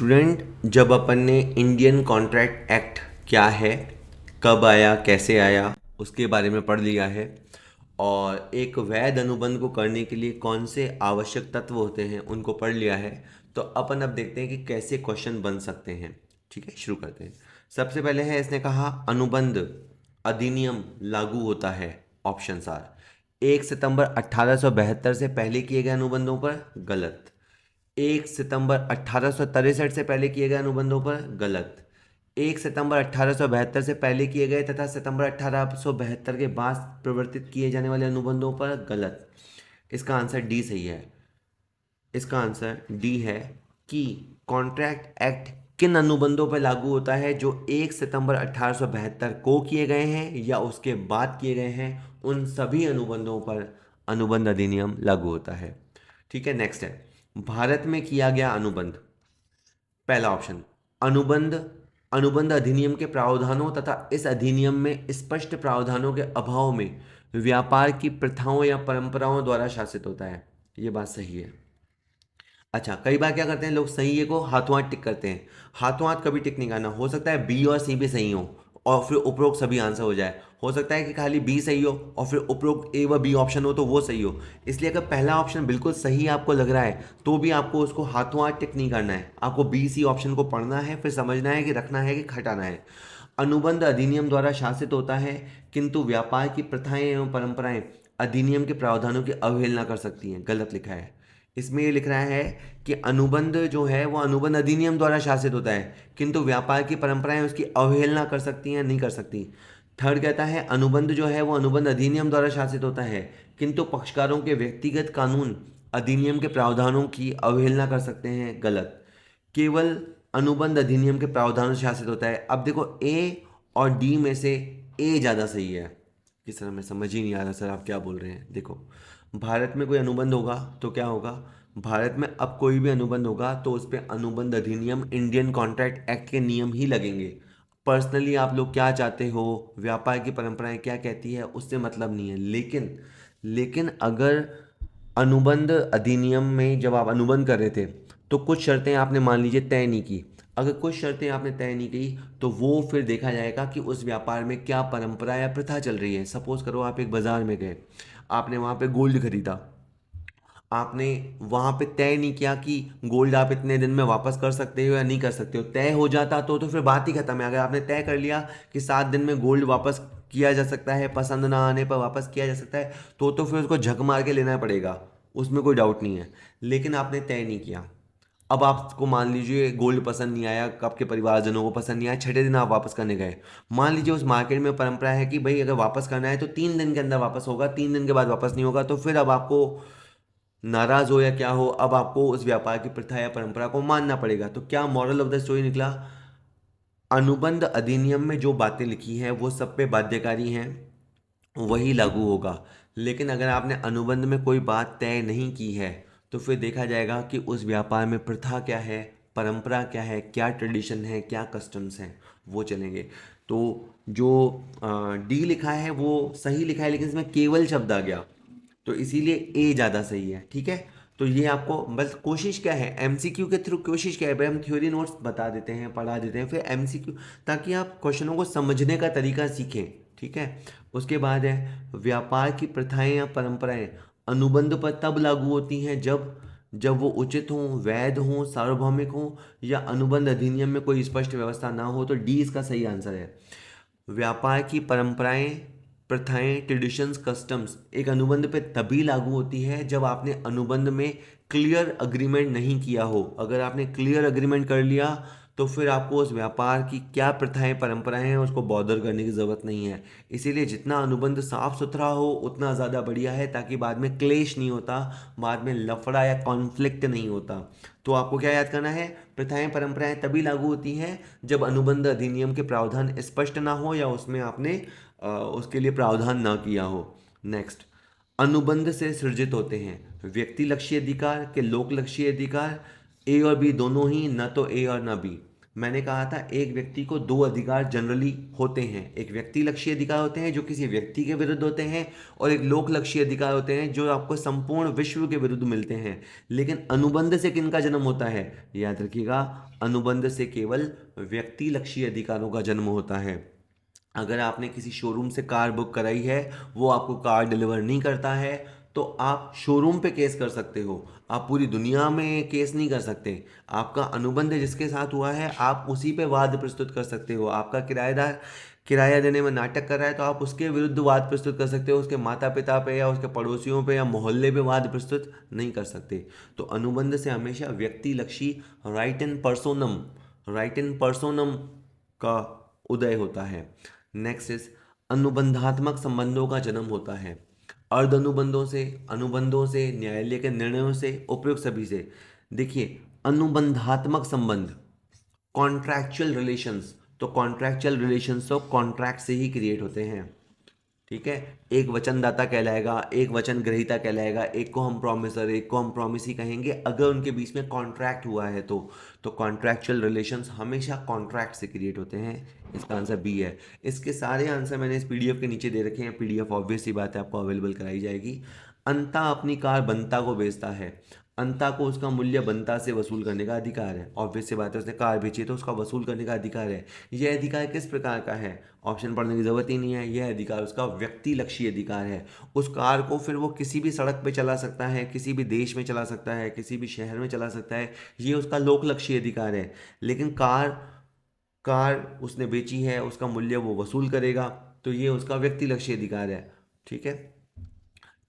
Student, जब अपन ने Indian contract act क्या है, कब आया, कैसे आया, उसके बारे में पढ़ लिया है। और एक वैध अनुबंध को करने के लिए कौन से आवश्यक तत्व होते हैं उनको पढ़ लिया है। तो अपन अब देखते हैं कि कैसे क्वेश्चन बन सकते हैं। ठीक है, शुरू करते हैं। सबसे पहले है, इसने कहा अनुबंध अधिनियम लागू होता है। ऑप्शन आर 1 सितंबर 1872 से पहले किए गए अनुबंधों पर, गलत। 1 सितंबर 1863 से पहले किए गए अनुबंधों पर, गलत। 1 सितंबर 1872 से पहले किए गए तथा सितंबर 1872 के बाद प्रवर्तित किए जाने वाले अनुबंधों पर, गलत। इसका आंसर डी सही है। इसका आंसर डी है कि कॉन्ट्रैक्ट एक्ट किन अनुबंधों पर लागू होता है जो 1 सितंबर 1872 को किए गए हैं या उसके बाद किए गए हैं, उन सभी अनुबंधों पर अनुबंध अधिनियम लागू होता है। ठीक है, नेक्स्ट है भारत में किया गया अनुबंध। पहला ऑप्शन, अनुबंध अनुबंध अधिनियम के प्रावधानों तथा इस अधिनियम में स्पष्ट प्रावधानों के अभाव में व्यापार की प्रथाओं या परंपराओं द्वारा शासित होता है। ये बात सही है। अच्छा, कई बार क्या करते हैं लोग, सही है को हाथों हाथ टिक करते हैं। हाथों हाथ कभी टिक नहीं करना। हो सकता है बी और सी भी सही हो और फिर उपरोक्त सभी आंसर हो जाए। हो सकता है कि खाली बी सही हो और फिर उपरोक्त ए व बी ऑप्शन हो तो वो सही हो। इसलिए अगर पहला ऑप्शन बिल्कुल सही आपको लग रहा है तो भी आपको उसको हाथों हाथ टिक नहीं करना है। आपको बी सी ऑप्शन को पढ़ना है, फिर समझना है कि रखना है कि हटाना है। अनुबंध अधिनियम द्वारा शासित होता है, किंतु व्यापार की प्रथाएं एवं परंपराएं अधिनियम के प्रावधानों की अवहेलना कर सकती हैं। गलत लिखा है। इसमें ये लिख रहा है कि अनुबंध जो है वो अनुबंध अधिनियम द्वारा शासित होता है, किंतु व्यापार की परंपराएं उसकी अवहेलना कर सकती हैं, नहीं कर सकती। थर्ड कहता है अनुबंध जो है वो अनुबंध अधिनियम द्वारा शासित होता है, किंतु पक्षकारों के व्यक्तिगत कानून अधिनियम के प्रावधानों की अवहेलना कर सकते हैं। गलत। केवल अनुबंध अधिनियम के प्रावधानों से शासित होता है। अब देखो, ए और डी में से ए ज़्यादा सही है। किस तरह, मैं समझ ही नहीं आ रहा सर आप क्या बोल रहे हैं। देखो, भारत में कोई अनुबंध होगा तो क्या होगा, भारत में अब कोई भी अनुबंध होगा तो उस पर अनुबंध अधिनियम इंडियन कॉन्ट्रैक्ट एक्ट के नियम ही लगेंगे। पर्सनली आप लोग क्या चाहते हो, व्यापार की परंपराएं क्या कहती है, उससे मतलब नहीं है। लेकिन लेकिन अगर अनुबंध अधिनियम में जब आप अनुबंध कर रहे थे तो कुछ शर्तें आपने मान लीजिए तय नहीं की। अगर कुछ शर्तें आपने तय नहीं की तो वो फिर देखा जाएगा कि उस व्यापार में क्या परंपरा या प्रथा चल रही है। सपोज करो आप एक बाजार में गए, आपने वहाँ पे गोल्ड खरीदा। आपने वहाँ पे तय नहीं किया कि गोल्ड आप इतने दिन में वापस कर सकते हो या नहीं कर सकते हो। तय हो जाता तो फिर बात ही खत्म है। अगर आपने तय कर लिया कि 7 दिन में गोल्ड वापस किया जा सकता है, पसंद ना आने पर वापस किया जा सकता है, तो फिर उसको झक मार के लेना पड़ेगा, उसमें कोई डाउट नहीं है। लेकिन आपने तय नहीं किया। अब आपको मान लीजिए गोल्ड पसंद नहीं आया, आपके परिवारजनों को पसंद नहीं आया, छठे दिन आप वापस करने गए। मान लीजिए उस मार्केट में परंपरा है कि भाई अगर वापस करना है तो 3 दिन के अंदर वापस होगा, 3 दिन के बाद वापस नहीं होगा। तो फिर अब आपको नाराज हो या क्या हो, अब आपको उस व्यापार की प्रथा या परंपरा को मानना पड़ेगा। तो क्या मॉरल ऑफ द स्टोरी निकला, अनुबंध अधिनियम में जो बातें लिखी हैं वो सब पे बाध्यकारी हैं, वही लागू होगा। लेकिन अगर आपने अनुबंध में कोई बात तय नहीं की है तो फिर देखा जाएगा कि उस व्यापार में प्रथा क्या है, परंपरा क्या है, क्या ट्रेडिशन है, क्या कस्टम्स हैं, वो चलेंगे। तो जो डी लिखा है वो सही लिखा है, लेकिन इसमें केवल शब्द आ गया तो इसीलिए ए ज़्यादा सही है। ठीक है, तो ये आपको बस कोशिश क्या है, एमसीक्यू के थ्रू कोशिश क्या है भाई, हम थ्योरी नोट्स बता देते हैं, पढ़ा देते हैं, फिर एमसीक्यू, ताकि आप क्वेश्चनों को समझने का तरीका सीखें। ठीक है, उसके बाद है व्यापार की प्रथाएं या परंपराएं अनुबंध पर तब लागू होती हैं जब वो उचित हों, वैध हों, सार्वभौमिक हों या अनुबंध अधिनियम में कोई स्पष्ट व्यवस्था ना हो। तो डी इसका सही आंसर है। व्यापार की परंपराएं, प्रथाएं, ट्रेडिशंस, कस्टम्स एक अनुबंध पे तभी लागू होती है जब आपने अनुबंध में क्लियर अग्रीमेंट नहीं किया हो। अगर आपने क्लियर अग्रीमेंट कर लिया तो फिर आपको उस व्यापार की क्या प्रथाएं, परंपराएं हैं उसको बॉदर करने की ज़रूरत नहीं है। इसीलिए जितना अनुबंध साफ सुथरा हो उतना ज़्यादा बढ़िया है, ताकि बाद में क्लेश नहीं होता, बाद में लफड़ा या कॉन्फ्लिक्ट नहीं होता। तो आपको क्या याद करना है, प्रथाएं परंपराएं तभी लागू होती हैं जब अनुबंध अधिनियम के प्रावधान स्पष्ट ना हो या उसमें आपने उसके लिए प्रावधान ना किया हो। नेक्स्ट, अनुबंध से सृजित होते हैं व्यक्ति लक्षी अधिकार के लोक लक्षी अधिकार, ए और बी दोनों ही, न तो ए और न बी। मैंने कहा था एक व्यक्ति को दो अधिकार जनरली होते हैं, एक व्यक्ति लक्षी अधिकार होते हैं जो किसी व्यक्ति के विरुद्ध होते हैं, और एक लोक लक्षी अधिकार होते हैं जो आपको संपूर्ण विश्व के विरुद्ध मिलते हैं। लेकिन अनुबंध से किनका जन्म होता है? याद रखिएगा, अनुबंध से केवल व्यक्ति लक्षी अधिकारों का जन्म होता है। अगर आपने किसी शोरूम से कार बुक कराई है, वो आपको कार डिलीवर नहीं करता है, तो आप शोरूम पे केस कर सकते हो, आप पूरी दुनिया में केस नहीं कर सकते। आपका अनुबंध जिसके साथ हुआ है आप उसी पे वाद प्रस्तुत कर सकते हो। आपका किराएदार किराया देने में नाटक कर रहा है तो आप उसके विरुद्ध वाद प्रस्तुत कर सकते हो, उसके माता पिता पे या उसके पड़ोसियों पे या मोहल्ले पे वाद प्रस्तुत नहीं कर सकते। तो अनुबंध से हमेशा व्यक्ति लक्षी राइट इन पर्सोनम का उदय होता है। नेक्स्ट इज अनुबंधात्मक संबंधों का जन्म होता है। अर्ध अनुबंधों से, न्यायालय के निर्णयों से, उपयुक्त सभी से। देखिए, अनुबंधात्मक संबंध, कॉन्ट्रैक्चुअल रिलेशंस, तो कॉन्ट्रैक्चुअल रिलेशंस तो कॉन्ट्रैक्ट से ही क्रिएट होते हैं। ठीक है, एक वचनदाता कहलाएगा, एक वचन ग्रहीता कहलाएगा, एक को हम प्रॉमिसर, एक को हम प्रॉमिसी कहेंगे अगर उनके बीच में कॉन्ट्रैक्ट हुआ है तो कॉन्ट्रैक्चुअल रिलेशंस हमेशा कॉन्ट्रैक्ट से क्रिएट होते हैं। इसका आंसर बी है। इसके सारे आंसर मैंने इस पीडीएफ के नीचे दे रखे हैं, पीडीएफ ऑब्वियस सी बात है आपको अवेलेबल कराई जाएगी। अंता अपनी कार बंता को बेचता है। अंता को उसका मूल्य बंता से वसूल करने का अधिकार है। ऑब्वियस सी बात है, उसने कार बेची तो उसका वसूल करने का अधिकार है। यह अधिकार किस प्रकार का है? ऑप्शन पढ़ने की जरूरत ही नहीं है। यह अधिकार उसका व्यक्ति लक्षी अधिकार है। उस कार को फिर वो किसी भी सड़क पे चला सकता है, किसी भी देश में चला सकता है, किसी भी शहर में चला सकता है, ये उसका लोक लक्षी अधिकार है। लेकिन कार कार उसने बेची है, उसका मूल्य वो वसूल करेगा, तो ये उसका व्यक्ति लक्षी अधिकार है। ठीक है।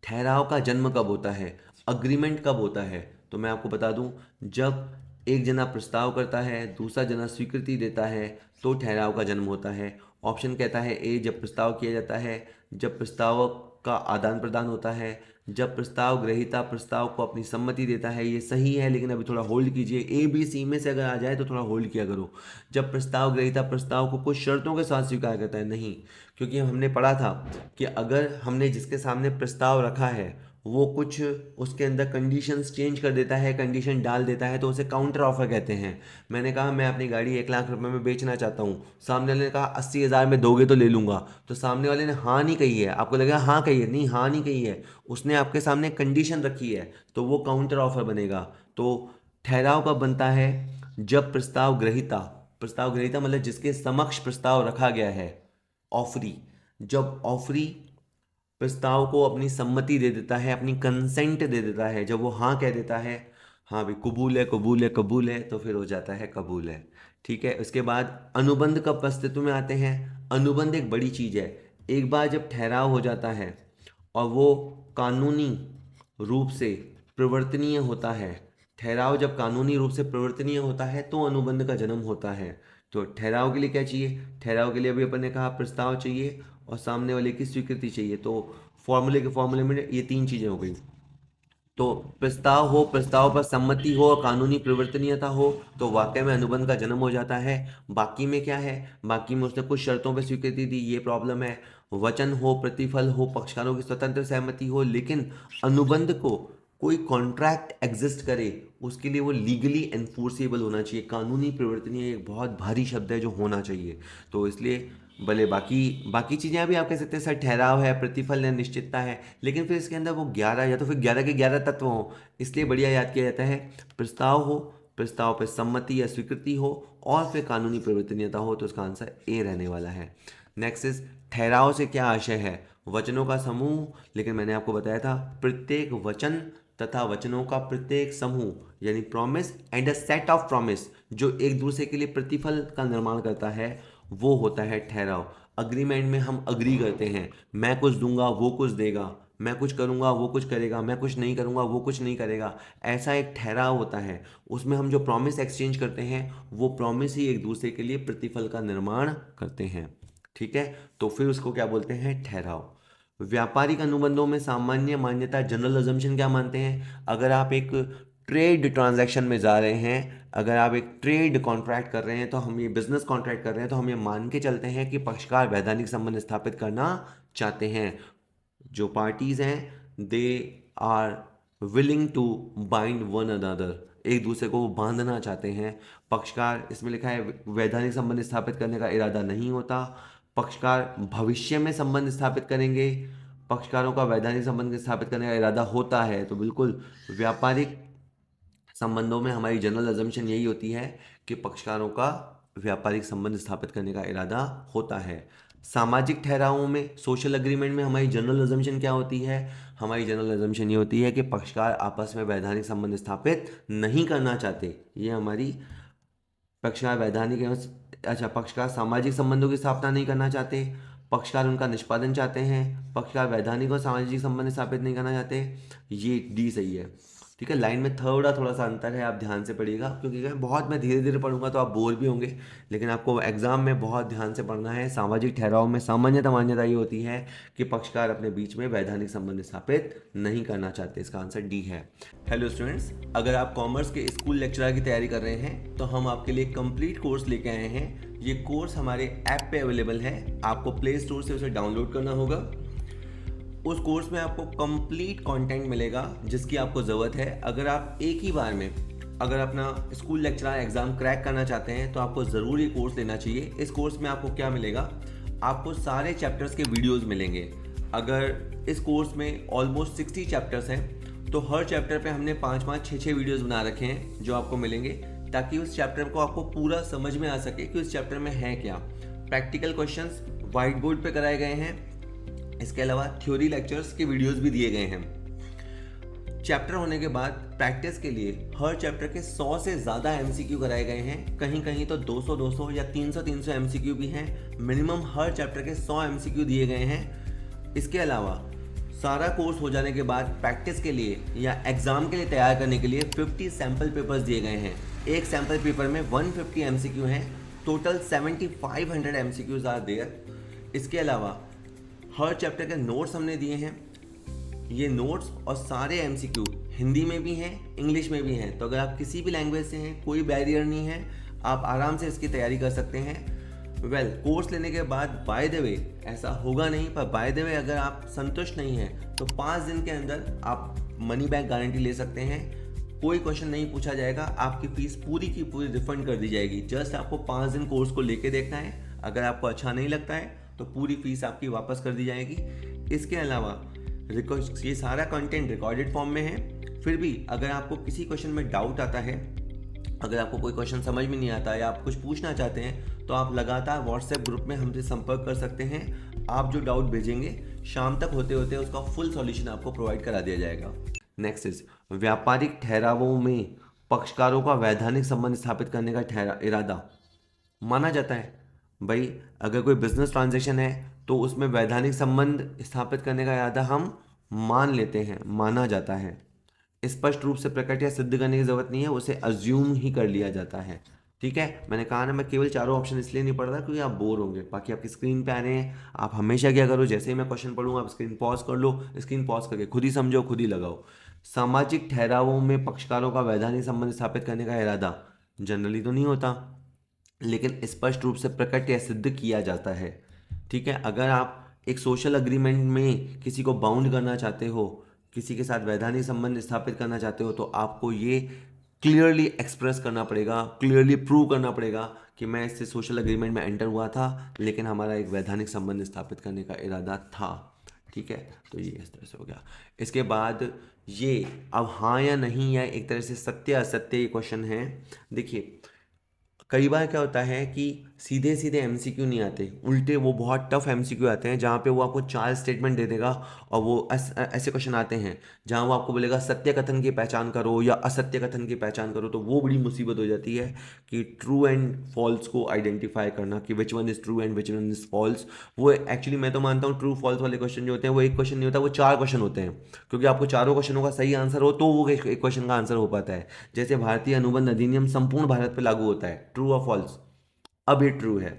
ठहराव का जन्म कब होता है? अग्रीमेंट कब होता है? तो मैं आपको बता दूं, जब एक जना प्रस्ताव करता है, दूसरा जना स्वीकृति देता है, तो ठहराव का जन्म होता है। ऑप्शन कहता है ए, जब प्रस्ताव किया जाता है, जब प्रस्ताव का आदान प्रदान होता है, जब प्रस्ताव ग्रहीता प्रस्ताव को अपनी सम्मति देता है। ये सही है, लेकिन अभी थोड़ा होल्ड कीजिए। ए बी सी में से अगर आ जाए तो थोड़ा होल्ड किया करो। जब प्रस्ताव ग्रहीता प्रस्ताव को कुछ शर्तों के साथ स्वीकार करता है, नहीं, क्योंकि हमने पढ़ा था कि अगर हमने जिसके सामने प्रस्ताव रखा है वो कुछ उसके अंदर कंडीशंस चेंज कर देता है, कंडीशन डाल देता है, तो उसे काउंटर ऑफर कहते हैं। मैंने कहा मैं अपनी गाड़ी 1 लाख रुपए में बेचना चाहता हूँ, सामने वाले ने कहा 80,000 में दोगे तो ले लूँगा, तो सामने वाले ने हाँ नहीं कही है, आपको लगेगा हाँ कही है, नहीं हाँ नहीं कही है, उसने आपके सामने कंडीशन रखी है, तो वो काउंटर ऑफर बनेगा। तो ठहराव कब बनता है? जब प्रस्ताव ग्रहीता मतलब जिसके समक्ष प्रस्ताव रखा गया है, ऑफरी, जब ऑफरी प्रस्ताव को अपनी सम्मति दे देता है, अपनी कंसेंट दे देता है, जब वो हाँ कह देता है, हाँ भी कबूल है कबूल है कबूल है, तो फिर हो जाता है कबूल है। ठीक है। उसके बाद अनुबंध कब अस्तित्व में आते हैं? अनुबंध एक बड़ी चीज़ है। एक बार जब ठहराव हो जाता है और वो कानूनी रूप से प्रवर्तनीय होता है, ठहराव जब कानूनी रूप से प्रवर्तनीय होता है तो अनुबंध का जन्म होता है। तो ठहराव के लिए क्या चाहिए? ठहराव के लिए अभी अपन ने कहा प्रस्ताव चाहिए और सामने वाले की स्वीकृति चाहिए। तो फॉर्मूले में ये तीन चीज़ें हो गई। तो प्रस्ताव हो, प्रस्ताव पर सम्मति हो और कानूनी परिवर्तनीयता हो, तो वाकई में अनुबंध का जन्म हो जाता है। बाकी में क्या है? बाकी में उसने कुछ शर्तों पर स्वीकृति दी, ये प्रॉब्लम है। वचन हो, प्रतिफल हो, पक्षकारों की स्वतंत्र सहमति हो, लेकिन अनुबंध को कोई कॉन्ट्रैक्ट एग्जिस्ट करे उसके लिए वो लीगली एनफोर्सेबल होना चाहिए। कानूनी परिवर्तनीय एक बहुत भारी शब्द है जो होना चाहिए। तो इसलिए भले बाकी बाकी चीज़ें अभी आप कह सकते हैं सर ठहराव है, प्रतिफल है, निश्चितता है, लेकिन फिर इसके अंदर वो 11 या तो फिर 11 के 11 तत्व हों, इसलिए बढ़िया याद किया जाता है। प्रस्ताव हो, प्रस्ताव पर सम्मति या स्वीकृति हो, और फिर कानूनी परिवर्तनीयता हो, तो उसका आंसर ए रहने वाला है। नेक्स्ट इज ठहराव से क्या आशय है? वचनों का समूह, लेकिन मैंने आपको बताया था प्रत्येक वचन तथा वचनों का प्रत्येक समूह यानी promise and a set of promise जो एक दूसरे के लिए प्रतिफल का निर्माण करता है, वो होता है ठहराव। अग्रीमेंट में हम अग्री करते हैं, मैं कुछ दूंगा वो कुछ देगा, मैं कुछ करूंगा वो कुछ करेगा, मैं कुछ नहीं करूंगा वो कुछ नहीं करेगा, ऐसा एक ठहराव होता है। उसमें हम जो प्रॉमिस एक्सचेंज करते हैं वो प्रॉमिस ही एक दूसरे के लिए प्रतिफल का निर्माण करते हैं। ठीक है, तो फिर उसको क्या बोलते हैं? ठहराव। व्यापारिक अनुबंधों में सामान्य मान्यता जनरल अजम्पशन क्या मानते हैं? अगर आप एक ट्रेड ट्रांजैक्शन में जा रहे हैं, अगर आप एक ट्रेड कॉन्ट्रैक्ट कर रहे हैं, तो हम ये बिजनेस कॉन्ट्रैक्ट कर रहे हैं, तो हम ये मान के चलते हैं कि पक्षकार वैधानिक संबंध स्थापित करना चाहते हैं। जो पार्टीज हैं they are willing to bind one another, एक दूसरे को बांधना चाहते हैं। पक्षकार, इसमें लिखा है वैधानिक संबंध स्थापित करने का इरादा नहीं होता। पक्षकार भविष्य में संबंध स्थापित करेंगे। पक्षकारों का वैधानिक संबंध स्थापित करने का इरादा होता है। तो बिल्कुल व्यापारिक संबंधों में हमारी जनरल अजम्पशन यही होती है कि पक्षकारों का व्यापारिक संबंध स्थापित करने का इरादा होता है। सामाजिक ठहरावों में, सोशल अग्रीमेंट में हमारी जनरल अजम्पशन क्या होती है? हमारी जनरल अजम्पशन ये होती है कि पक्षकार आपस में वैधानिक संबंध स्थापित नहीं करना चाहते। ये हमारी पक्षकार वैधानिक पक्षकार सामाजिक संबंधों की स्थापना नहीं करना चाहते, पक्षकार उनका निष्पादन चाहते हैं। पक्षकार वैधानिक और सामाजिक संबंध स्थापित नहीं करना चाहते। ये डी सही है। ठीक है, लाइन में थोड़ा सा अंतर है, आप ध्यान से पढ़िएगा, क्योंकि मैं धीरे धीरे पढ़ूंगा तो आप बोर भी होंगे, लेकिन आपको एग्जाम में बहुत ध्यान से पढ़ना है। सामाजिक ठहराव में सामान्यतः मान्यता ये होती है कि पक्षकार अपने बीच में वैधानिक संबंध स्थापित नहीं करना चाहते। इसका आंसर डी है। हेलो स्टूडेंट्स, अगर आप कॉमर्स के स्कूल लेक्चरर की तैयारी कर रहे हैं तो हम आपके लिए कंप्लीट कोर्स लेके आए हैं। ये कोर्स हमारे ऐप पे अवेलेबल है, आपको प्ले स्टोर से उसे डाउनलोड करना होगा। उस कोर्स में आपको कंप्लीट कंटेंट मिलेगा जिसकी आपको ज़रूरत है। अगर आप एक ही बार में अगर अपना स्कूल लेक्चरर एग्ज़ाम क्रैक करना चाहते हैं तो आपको ज़रूर ये कोर्स लेना चाहिए। इस कोर्स में आपको क्या मिलेगा? आपको सारे चैप्टर्स के वीडियोस मिलेंगे। अगर इस कोर्स में ऑलमोस्ट 60 चैप्टर्स हैं तो हर चैप्टर पे हमने 5-5, 6-6 वीडियोस बना रखे हैं जो आपको मिलेंगे, ताकि उस चैप्टर को आपको पूरा समझ में आ सके कि उस चैप्टर में है क्या। प्रैक्टिकल क्वेश्चंस व्हाइट बोर्ड पे कराए गए हैं। इसके अलावा थ्योरी लेक्चर्स के वीडियोस भी दिए गए हैं। चैप्टर होने के बाद प्रैक्टिस के लिए हर चैप्टर के 100 से ज़्यादा एमसीक्यू कराए गए हैं। कहीं कहीं तो 200 या 300 एमसीक्यू भी हैं। मिनिमम हर चैप्टर के 100 एमसीक्यू दिए गए हैं। इसके अलावा सारा कोर्स हो जाने के बाद प्रैक्टिस के लिए या एग्ज़ाम के लिए तैयार करने के लिए 50 सैम्पल पेपर्स दिए गए हैं। एक सैम्पल पेपर में 150 एमसीक्यू हैं। Total 7500 MCQs are there. इसके अलावा हर चैप्टर के नोट्स हमने दिए हैं। ये नोट्स और सारे एमसीक्यू हिंदी में भी हैं, इंग्लिश में भी हैं। तो अगर आप किसी भी लैंग्वेज से हैं, कोई बैरियर नहीं है, आप आराम से इसकी तैयारी कर सकते हैं। कोर्स लेने के बाद बाय द वे ऐसा होगा नहीं, पर बाय द वे अगर आप संतुष्ट नहीं हैं तो 5 दिन के अंदर आप मनी बैक गारंटी ले सकते हैं। कोई क्वेश्चन नहीं पूछा जाएगा, आपकी फीस पूरी की पूरी रिफंड कर दी जाएगी। जस्ट आपको 5 दिन कोर्स को लेके देखना है। अगर आपको अच्छा नहीं लगता है तो पूरी फीस आपकी वापस कर दी जाएगी। इसके अलावा ये सारा कंटेंट रिकॉर्डेड फॉर्म में है। फिर भी अगर आपको किसी क्वेश्चन में डाउट आता है, अगर आपको कोई क्वेश्चन समझ में नहीं आता या आप कुछ पूछना चाहते हैं, तो आप लगातार व्हाट्सएप ग्रुप में हमसे संपर्क कर सकते हैं। आप जो डाउट भेजेंगे शाम तक होते होते उसका फुल सॉल्यूशन आपको प्रोवाइड करा दिया जाएगा। नेक्स्ट इज व्यापारिक ठहरावों में पक्षकारों का वैधानिक संबंध स्थापित करने का इरादा माना जाता है। भाई अगर कोई बिजनेस ट्रांजैक्शन है तो उसमें वैधानिक संबंध स्थापित करने का इरादा हम मान लेते हैं, माना जाता है। स्पष्ट रूप से प्रकट या सिद्ध करने की जरूरत नहीं है, उसे अज्यूम ही कर लिया जाता है। ठीक है, मैंने कहा ना मैं केवल चारों ऑप्शन इसलिए नहीं पढ़ रहा क्योंकि आप बोर होंगे। बाकी आपकी स्क्रीन पे आ रहे हैं, आप हमेशा क्या करो, जैसे ही मैं क्वेश्चन पढ़ूँ आप स्क्रीन पॉज कर लो, स्क्रीन पॉज करके खुद ही समझो, खुद ही लगाओ। सामाजिक ठहरावों में पक्षकारों का वैधानिक संबंध स्थापित करने का इरादा जनरली तो नहीं होता, लेकिन स्पष्ट रूप से प्रकट या सिद्ध किया जाता है। ठीक है, अगर आप एक सोशल अग्रीमेंट में किसी को बाउंड करना चाहते हो, किसी के साथ वैधानिक संबंध स्थापित करना चाहते हो, तो आपको ये क्लियरली एक्सप्रेस करना पड़ेगा, क्लियरली प्रूव करना पड़ेगा कि मैं इससे सोशल अग्रीमेंट में एंटर हुआ था, लेकिन हमारा एक वैधानिक संबंध स्थापित करने का इरादा था। ठीक है, तो ये इस तरह से हो गया। इसके बाद ये अब हाँ या नहीं या एक तरह से सत्य असत्य ये क्वेश्चन है। देखिए कई बार क्या होता है कि सीधे सीधे एमसीक्यू नहीं आते, उल्टे वो बहुत टफ एमसीक्यू आते हैं जहाँ पे वो आपको 4 स्टेटमेंट दे देगा और वो ऐसे क्वेश्चन आते हैं जहाँ वो आपको बोलेगा सत्य कथन की पहचान करो या असत्य कथन की पहचान करो। तो वो बड़ी मुसीबत हो जाती है कि ट्रू एंड फॉल्स को आइडेंटिफाई करना कि which one is true and which one is false. वो एक्चुअली मैं तो मानता हूँ ट्रू फॉल्स वाले क्वेश्चन जो होते हैं वो एक क्वेश्चन नहीं होता, वो 4 क्वेश्चन होते हैं, क्योंकि आपको चारों क्वेश्चनों का सही आंसर हो तो वो एक क्वेश्चन का आंसर हो पाता है। जैसे भारतीय अनुबंध अधिनियम संपूर्ण भारत पर लागू होता है, ट्रू और फॉल्स। अब ये ट्रू है,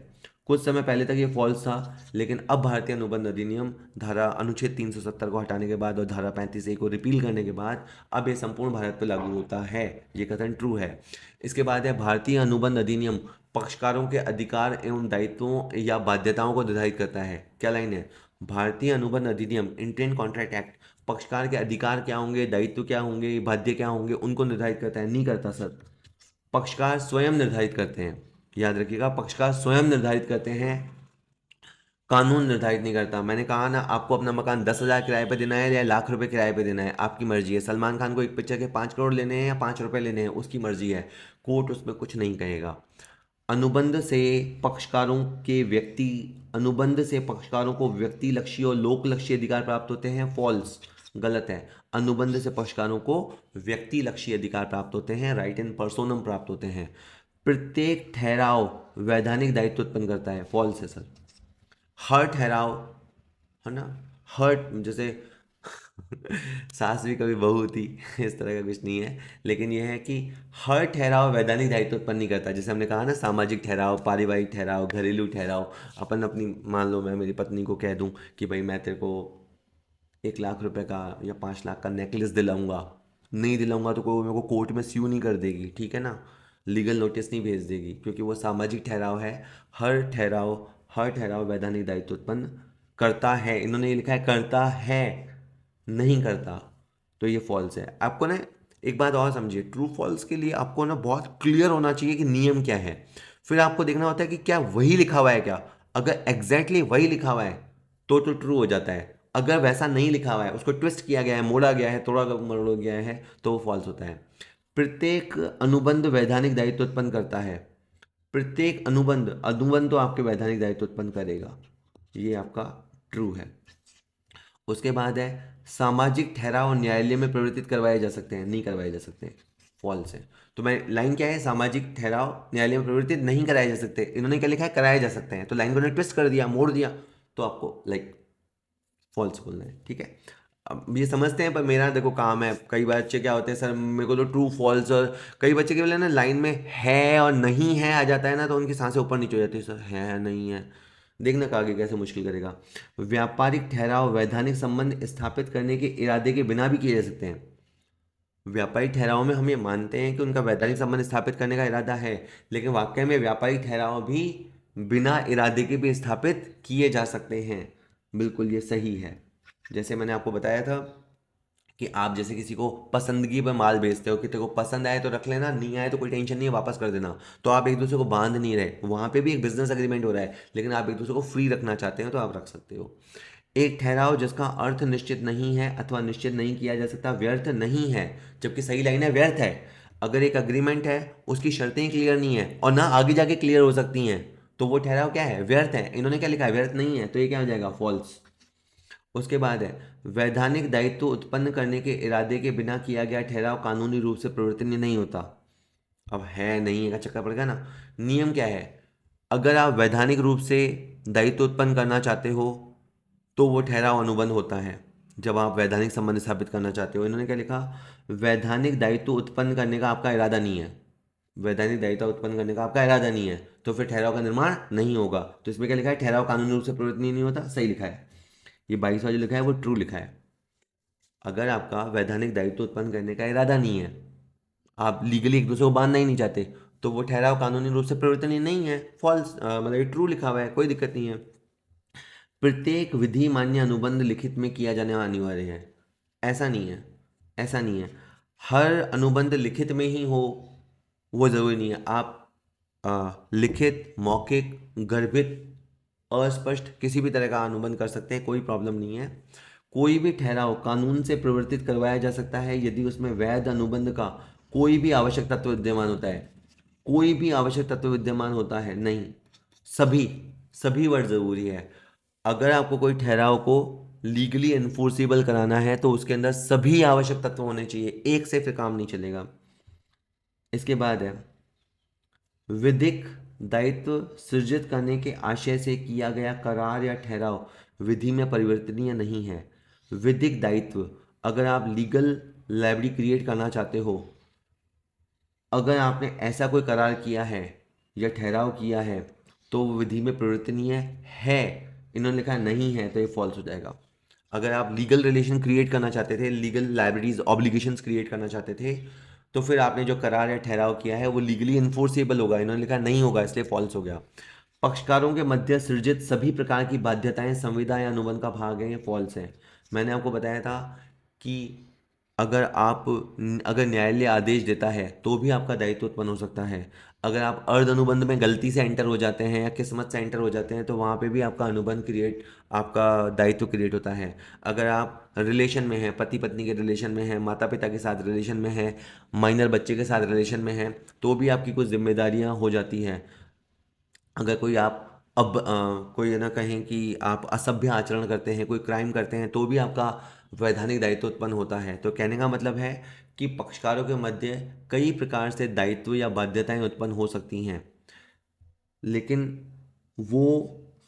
कुछ समय पहले तक ये फॉल्स था, लेकिन अब भारतीय अनुबंध अधिनियम धारा अनुच्छेद 370 को हटाने के बाद और धारा 35A को रिपील करने के बाद अब ये संपूर्ण भारत पर लागू होता है। ये कथन ट्रू है। इसके बाद है भारतीय अनुबंध अधिनियम पक्षकारों के अधिकार एवं दायित्वों या बाध्यताओं को निर्धारित करता है। क्या लाइन है? भारतीय अनुबंध अधिनियम इंडियन कॉन्ट्रैक्ट एक्ट पक्षकार के अधिकार क्या होंगे, दायित्व क्या होंगे, बाध्य क्या होंगे, उनको निर्धारित करता है? नहीं करता सर, पक्षकार स्वयं निर्धारित करते हैं। याद रखिएगा, पक्षकार स्वयं निर्धारित करते हैं, कानून निर्धारित नहीं करता। मैंने कहा ना, आपको अपना मकान 10,000 किराए पे देना है या लाख रुपए किराए पे देना है, आपकी मर्जी है। सलमान खान को एक पिक्चर के 5 करोड़ लेने हैं या 5 रुपए लेने हैं, उसकी मर्जी है। कोर्ट उसमें कुछ नहीं कहेगा। अनुबंध से पक्षकारों के व्यक्ति अनुबंध से पक्षकारों को व्यक्ति लक्षी और लोक लक्षी अधिकार प्राप्त होते हैं। फॉल्स, गलत है। अनुबंध से पक्षकारों को व्यक्ति लक्षी अधिकार प्राप्त होते हैं, राइट इन पर्सोनम प्राप्त होते हैं। प्रत्येक ठहराव वैधानिक दायित्व उत्पन्न करता है। फॉल्स है सर। हर ठहराव, है ना, हर जैसे सास भी कभी बहू थी, इस तरह का कुछ नहीं है। लेकिन यह है कि हर ठहराव वैधानिक दायित्व उत्पन्न नहीं करता। जैसे हमने कहा ना, सामाजिक ठहराव, पारिवारिक ठहराव, घरेलू ठहराव। अपन अपनी, मान लो मैं मेरी पत्नी को कह दूं कि भाई मैं तेरे को 1 लाख रुपए का या 5 लाख का नेकलेस दिलाऊंगा, नहीं दिलाऊंगा तो कोई मेरे को कोर्ट में स्यू नहीं कर देगी, ठीक है ना, लीगल नोटिस नहीं भेज देगी, क्योंकि वो सामाजिक ठहराव है। हर ठहराव वैधानिक दायित्व उत्पन्न करता है। इन्होंने ये लिखा है करता है, नहीं करता, तो ये फॉल्स है। आपको ना एक बात और समझिए, ट्रू फॉल्स के लिए आपको ना बहुत क्लियर होना चाहिए कि नियम क्या है। फिर आपको देखना होता है कि क्या वही लिखा हुआ है क्या। अगर एग्जैक्टली वही लिखा हुआ है तो ट्रू हो जाता है। अगर वैसा नहीं लिखा हुआ है, उसको ट्विस्ट किया गया है, मोड़ा गया है, थोड़ा मरोड़ा गया है, तो वो फॉल्स होता है। प्रत्येक अनुबंध वैधानिक दायित्व उत्पन्न करता है। प्रत्येक अनुबंध अनुबंध तो आपके वैधानिक दायित्व उत्पन्न करेगा, ये आपका ट्रू है। उसके बाद है सामाजिक ठहराव न्यायालय में परिवर्तित करवाए जा सकते हैं, नहीं करवाए जा सकते। फॉल्स है। तो मैं लाइन क्या है, सामाजिक ठहराव न्यायालय में परिवर्तित नहीं कराए जा सकते। इन्होंने क्या लिखा है, कराए जा सकते हैं, तो लाइन को उन्होंने ट्विस्ट कर दिया, मोड़ दिया, तो आपको लाइक फॉल्स बोलना है, ठीक है। अब ये समझते हैं, पर मेरा देखो काम है। कई बार बच्चे क्या होते हैं, सर मेरे को तो ट्रू फॉल्स, और कई बच्चे के बोले ना लाइन में है और नहीं है आ जाता है ना, तो उनकी सांसें ऊपर नीचे हो जाती है, सर है नहीं है। देखना कि आगे कैसे मुश्किल करेगा। व्यापारिक ठहराव वैधानिक संबंध स्थापित करने के इरादे के बिना भी किए जा सकते हैं। व्यापारिक ठहराव में हम ये मानते हैं कि उनका वैधानिक संबंध स्थापित करने का इरादा है, लेकिन वाकई में व्यापारिक ठहराव भी बिना इरादे के भी स्थापित किए जा सकते हैं। बिल्कुल ये सही है। जैसे मैंने आपको बताया था कि आप जैसे किसी को पसंदगी पर माल बेचते हो कि तेरे को पसंद आए तो रख लेना, नहीं आए तो कोई टेंशन नहीं है, वापस कर देना। तो आप एक दूसरे को बांध नहीं रहे, वहाँ पे भी एक बिजनेस एग्रीमेंट हो रहा है, लेकिन आप एक दूसरे को फ्री रखना चाहते हो तो आप रख सकते हो। एक ठहराव जिसका अर्थ निश्चित नहीं है अथवा निश्चित नहीं किया जा सकता व्यर्थ नहीं है, जबकि सही लाइन है व्यर्थ है। अगर एक अग्रीमेंट है, उसकी शर्तें क्लियर नहीं है और ना आगे जाके क्लियर हो सकती हैं, तो वो ठहराव क्या है, व्यर्थ है। इन्होंने क्या लिखा है, व्यर्थ नहीं है, तो ये क्या हो जाएगा, फॉल्स। उसके बाद है वैधानिक दायित्व उत्पन्न करने के इरादे के बिना किया गया ठहराव कानूनी रूप से प्रवर्तनीय नहीं होता। अब है नहीं का चक्कर पड़ गया ना। नियम क्या है, अगर आप वैधानिक रूप से दायित्व उत्पन्न करना चाहते हो तो वो ठहराव अनुबंध होता है। जब आप वैधानिक संबंध स्थापित करना चाहते हो, इन्होंने क्या लिखा, वैधानिक दायित्व उत्पन्न करने का आपका इरादा नहीं है। वैधानिक दायित्व उत्पन्न करने का आपका इरादा नहीं है, तो फिर ठहराव का निर्माण नहीं होगा। तो इसमें क्या लिखा है, ठहराव कानूनी रूप से प्रवर्तनीय नहीं होता, सही लिखा है। ये 22वां जो लिखा है वो ट्रू लिखा है। अगर आपका वैधानिक दायित्व उत्पन्न करने का इरादा नहीं है, आप लीगली एक दूसरे को बांधना ही नहीं चाहते, तो वो ठहराव कानूनी रूप से प्रवर्तनीय नहीं है। फॉल्स, मतलब ये ट्रू लिखा हुआ है, कोई दिक्कत नहीं है। प्रत्येक विधि मान्य अनुबंध लिखित में किया जाने वाला अनिवार्य है, ऐसा नहीं है, ऐसा नहीं है। हर अनुबंध लिखित में ही हो वो ज़रूरी नहीं है। आप लिखित, मौखिक, गर्भित, अस्पष्ट किसी भी तरह का अनुबंध कर सकते हैं, कोई प्रॉब्लम नहीं है। कोई भी ठहराव कानून से प्रवर्तित करवाया जा सकता है यदि उसमें वैध अनुबंध का कोई भी आवश्यक तत्व विद्यमान होता है। कोई भी आवश्यक तत्व विद्यमान होता है नहीं, सभी, सभी वर्ड जरूरी है। अगर आपको कोई ठहराव को लीगली एनफोर्सेबल कराना है तो उसके अंदर सभी आवश्यक तत्व होने चाहिए, एक से फिर काम नहीं चलेगा। इसके बाद है विधिक दायित्व सृजित करने के आशय से किया गया करार या ठहराव विधि में परिवर्तनीय नहीं है। विधिक दायित्व, अगर आप लीगल लाइबिलिटी क्रिएट करना चाहते हो, अगर आपने ऐसा कोई करार किया है या ठहराव किया है तो वो विधि में परिवर्तनीय है। इन्होंने लिखा नहीं है, तो ये फॉल्स हो जाएगा। अगर आप लीगल रिलेशन क्रिएट करना चाहते थे, लीगल लाइबिलिटीज ऑब्लिगेशंस क्रिएट करना चाहते थे, तो फिर आपने जो करार या ठहराव किया है वो लीगली इन्फोर्सेबल होगा। इन्होंने लिखा नहीं होगा, इसलिए फॉल्स हो गया। पक्षकारों के मध्य सृजित सभी प्रकार की बाध्यताएं संविदा या अनुबंध का भाग हैं, ये फॉल्स है। मैंने आपको बताया था कि अगर न्यायालय आदेश देता है तो भी आपका दायित्व उत्पन्न हो सकता है। अगर आप अर्ध अनुबंध में गलती से एंटर हो जाते हैं या किस्मत से एंटर हो जाते हैं तो वहाँ पे भी आपका आपका दायित्व क्रिएट होता है। अगर आप रिलेशन में हैं, पति पत्नी के रिलेशन में हैं, माता पिता के साथ रिलेशन में हैं, माइनर बच्चे के साथ रिलेशन में हैं, तो भी आपकी कुछ जिम्मेदारियाँ हो जाती हैं। अगर कोई आप कोई ये ना कहें कि आप असभ्य आचरण करते हैं, कोई क्राइम करते हैं, तो भी आपका वैधानिक दायित्व उत्पन्न होता है। तो कहने का मतलब है कि पक्षकारों के मध्य कई प्रकार से दायित्व या बाध्यताएं उत्पन्न हो सकती हैं, लेकिन वो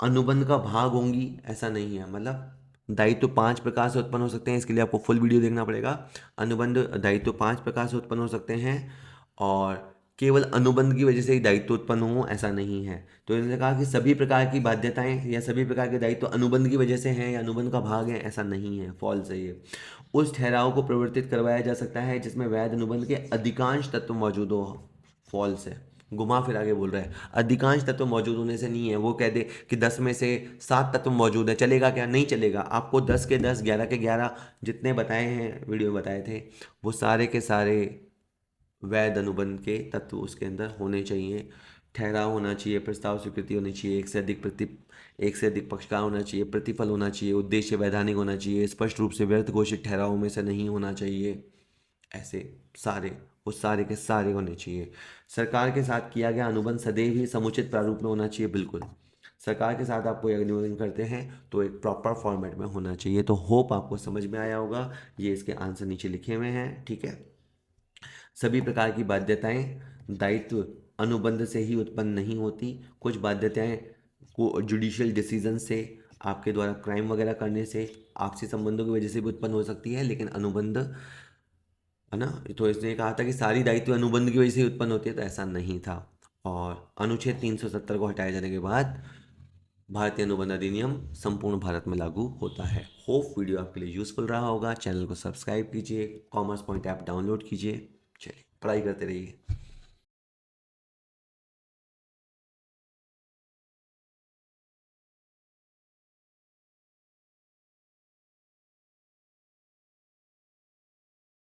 अनुबंध का भाग होंगी ऐसा नहीं है। मतलब दायित्व 5 प्रकार से उत्पन्न हो सकते हैं, इसके लिए आपको फुल वीडियो देखना पड़ेगा। अनुबंध दायित्व 5 प्रकार से उत्पन्न हो सकते हैं और केवल अनुबंध की वजह से ही दायित्व उत्पन्न हो ऐसा नहीं है। तो इन्होंने कहा कि सभी प्रकार की बाध्यताएं या सभी प्रकार के दायित्व अनुबंध की वजह से हैं या अनुबंध का भाग है, ऐसा नहीं है, फॉल्स है ये। उस ठहराव को प्रवर्तित करवाया जा सकता है जिसमें वैध अनुबंध के अधिकांश तत्व मौजूद हो, फॉल्स है। घुमा फिरा के बोल रहा है, अधिकांश तत्व मौजूद होने से नहीं है। वो कह दे कि 10 में से 7 तत्व मौजूद है, चलेगा क्या? नहीं चलेगा। आपको 10 के 10, 11 के 11 जितने बताए हैं, वीडियो में बताए थे, वो सारे के सारे वैध अनुबंध के तत्व उसके अंदर होने चाहिए। ठहराव होना चाहिए, प्रस्ताव स्वीकृति होनी चाहिए, एक से अधिक पक्षकार होना चाहिए, प्रतिफल होना चाहिए, उद्देश्य वैधानिक होना चाहिए, स्पष्ट रूप से व्यर्थ घोषित ठहरावों में से नहीं होना चाहिए। ऐसे सारे, उस सारे के सारे होने चाहिए। सरकार के साथ किया गया अनुबंध सदैव ही समुचित प्रारूप में होना चाहिए। बिल्कुल, सरकार के साथ आप कोई अनुबंध करते हैं तो एक प्रॉपर फॉर्मेट में होना चाहिए। तो होप आपको समझ में आया होगा। ये इसके आंसर नीचे लिखे हुए हैं, ठीक है। सभी प्रकार की बाध्यताएं दायित्व अनुबंध से ही उत्पन्न नहीं होती। कुछ बाध्यताएं को जुडिशियल डिसीजन से, आपके द्वारा क्राइम वगैरह करने से, आपसी संबंधों की वजह से भी उत्पन्न हो सकती है, लेकिन अनुबंध, है ना, तो इसने कहा था कि सारी दायित्व अनुबंध की वजह से ही उत्पन्न होती है, तो ऐसा नहीं था। और अनुच्छेद 370 को हटाए जाने के बाद भारतीय अनुबंध अधिनियम संपूर्ण भारत में लागू होता है। होप वीडियो आपके लिए यूजफुल रहा होगा। चैनल को सब्सक्राइब कीजिए, कॉमर्स पॉइंट ऐप डाउनलोड कीजिए। चलिए पढ़ाई करते रहिए।